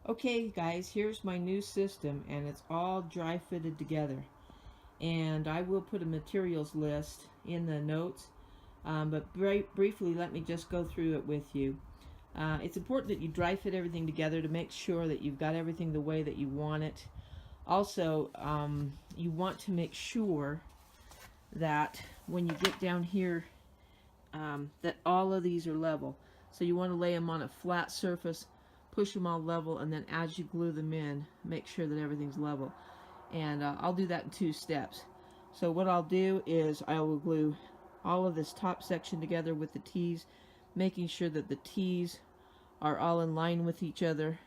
Okay guys, here's my new system and it's all dry fitted together. And I will put a materials list in the notes, but briefly let me just go through it with you. It's important that you dry fit everything together to make sure that you've got everything the way that you want it. Also, you want to make sure that when you get down here, that all of these are level. So you want to lay them on a flat surface, push them all level, and then as you glue them in, make sure that everything's level. And I'll do that in 2 steps. So what I'll do is I will glue all of this top section together with the T's, making sure that the T's are all in line with each other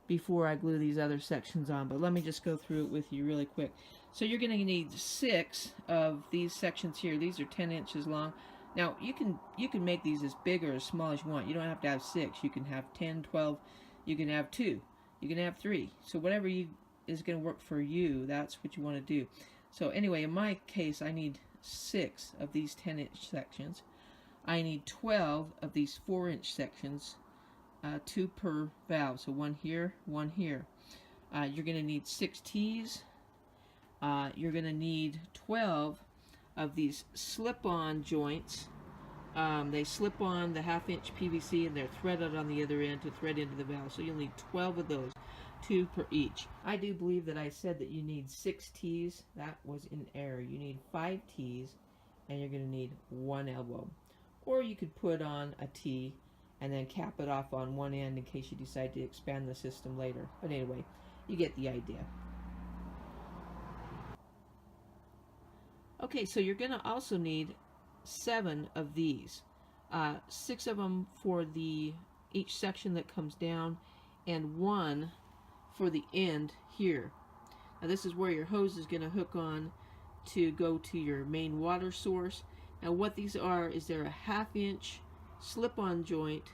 before I glue these other sections on. But let me just go through it with you really quick. So you're going to need 6 of these sections here. These are 10 inches long. Now you can make these as big or as small as you want. You don't have to have 6. You can have 10, 12. You can have 2. You can have 3. So whatever is going to work for you, that's what you want to do. So anyway, in my case, I need 6 of these 10-inch sections. I need 12 of these 4-inch sections, 2 per valve. So 1 here, 1 here. You're going to need 6 T's. You're going to need 12 of these slip-on joints. They slip on the 1/2-inch PVC and they're threaded on the other end to thread into the valve. So you'll need 12 of those, 2 per each. I do believe that I said that you need 6 T's. That was in error. You need 5 T's and you're going to need 1 elbow. Or you could put on a T and then cap it off on one end in case you decide to expand the system later. But anyway, you get the idea. Okay, so you're going to also need 7 of these. 6 of them for each section that comes down, and 1 for the end here. Now this is where your hose is going to hook on to go to your main water source. Now what these are is they're a 1/2-inch slip-on joint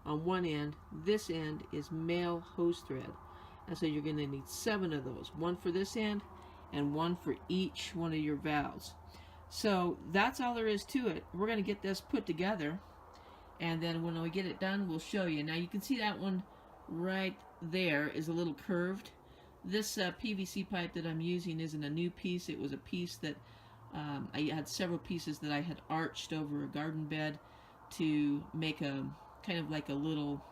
on one end. This end is male hose thread. And so you're going to need 7 of those. 1 for this end and 1 for each one of your valves. So that's all there is to it. We're going to get this put together, and then when we get it done, we'll show you. Now you can see that one right there is a little curved. This PVC pipe that I'm using isn't a new piece. It was a piece that I had several pieces that I had arched over a garden bed to make a kind of like a little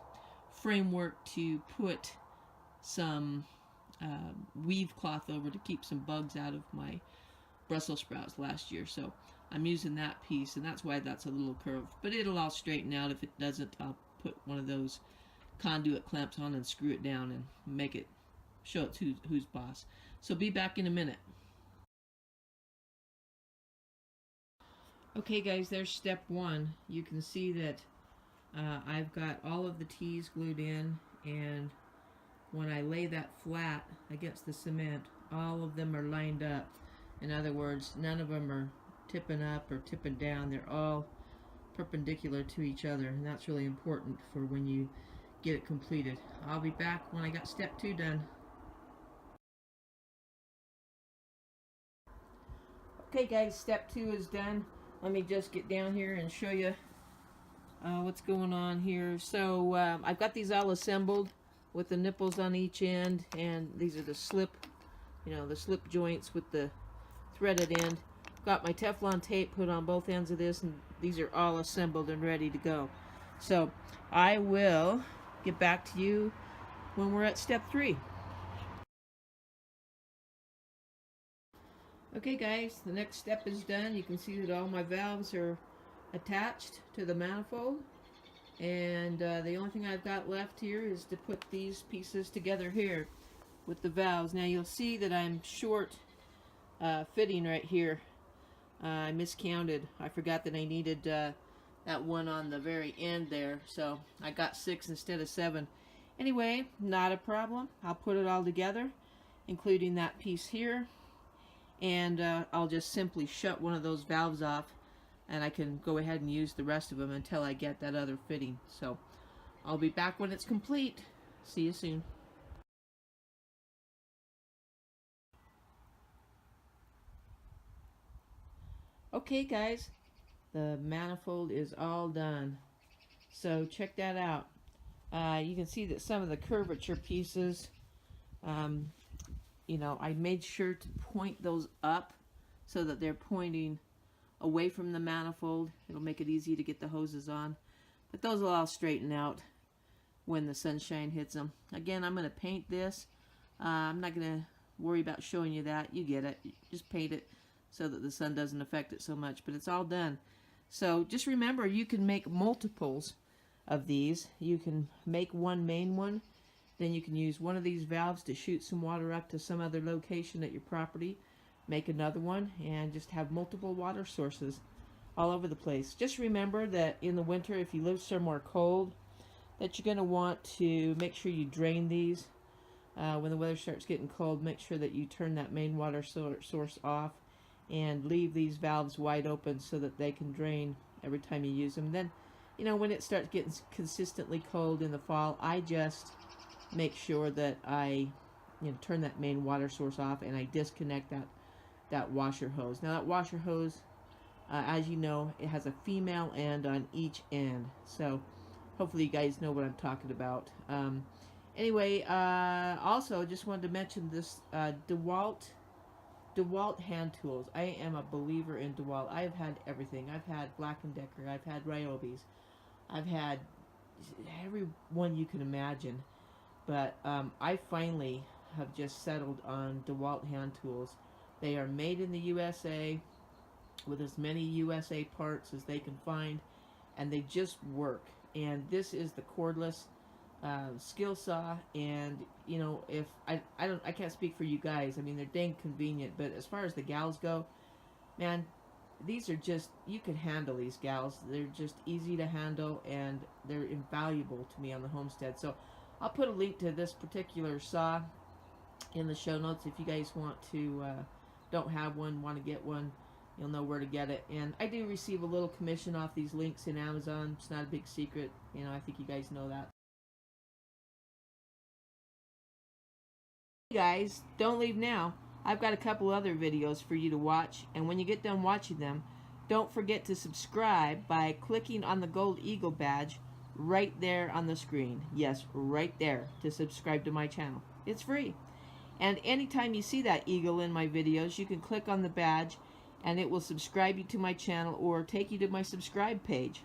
framework to put some weave cloth over to keep some bugs out of my Brussels sprouts last year. So I'm using that piece, and that's why that's a little curved. But it'll all straighten out. If it doesn't, I'll put one of those conduit clamps on and screw it down and make it show it who's boss. So be back in a minute. Okay guys, there's step 1. You can see that I've got all of the T's glued in, and when I lay that flat against the cement, all of them are lined up. In other words, none of them are tipping up or tipping down. They're all perpendicular to each other, and that's really important for when you get it completed. I'll be back when I got step 2 done. Okay guys, step 2 is done. Let me just get down here and show you what's going on here. So I've got these all assembled with the nipples on each end, and these are the slip joints with the threaded end. Got my Teflon tape put on both ends of this, and these are all assembled and ready to go. So I will get back to you when we're at step 3. Okay guys, the next step is done. You can see that all my valves are attached to the manifold, and the only thing I've got left here is to put these pieces together here with the valves. Now you'll see that I'm short fitting right here. I miscounted. I forgot that I needed that one on the very end there, so I got 6 instead of 7. Anyway, not a problem. I'll put it all together, including that piece here, and I'll just simply shut one of those valves off, and I can go ahead and use the rest of them until I get that other fitting. So I'll be back when it's complete. See you soon. Okay guys, the manifold is all done. So check that out. You can see that some of the curvature pieces, you know, I made sure to point those up so that they're pointing away from the manifold. It'll make it easy to get the hoses on. But those will all straighten out when the sunshine hits them. Again, I'm going to paint this. I'm not going to worry about showing you that. You get it. Just paint it so that the sun doesn't affect it so much. But it's all done. So just remember, you can make multiples of these. You can make one main one. Then you can use one of these valves to shoot some water up to some other location at your property. Make another one and just have multiple water sources all over the place. Just remember that in the winter, if you live somewhere cold, that you're going to want to make sure you drain these. When the weather starts getting cold, make sure that you turn that main water source off and leave these valves wide open so that they can drain every time you use them. Then, you know, when it starts getting consistently cold in the fall, I just make sure that I, you know, turn that main water source off and I disconnect that washer hose. Now that washer hose, as you know, it has a female end on each end. So hopefully you guys know what I'm talking about. Anyway, also just wanted to mention this DeWalt hand tools. I am a believer in DeWalt. I've had everything. I've had Black & Decker. I've had Ryobis. I've had every one you can imagine. But I finally have just settled on DeWalt hand tools. They are made in the USA with as many USA parts as they can find, and they just work. And this is the cordless skill saw, and you know, if I can't speak for you guys. I mean, they're dang convenient, but as far as the gals go, man, these are just, you can handle these gals. They're just easy to handle, and they're invaluable to me on the Homestead. So I'll put a link to this particular saw in the show notes if you guys want to, don't have one, want to get one, you'll know where to get it. And I do receive a little commission off these links in Amazon. It's not a big secret. You know, I think you guys know that. Hey guys, don't leave now. I've got a couple other videos for you to watch, and when you get done watching them, don't forget to subscribe by clicking on the gold eagle badge right there on the screen. Yes, right there, to subscribe to my channel. It's free. And anytime you see that eagle in my videos, you can click on the badge and it will subscribe you to my channel or take you to my subscribe page.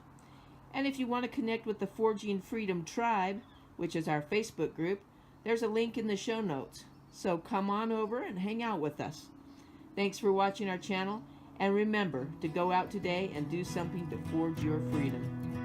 And if you want to connect with the Forging Freedom Tribe, which is our Facebook group, there's a link in the show notes. So come on over and hang out with us. Thanks for watching our channel, and remember to go out today and do something to forge your freedom.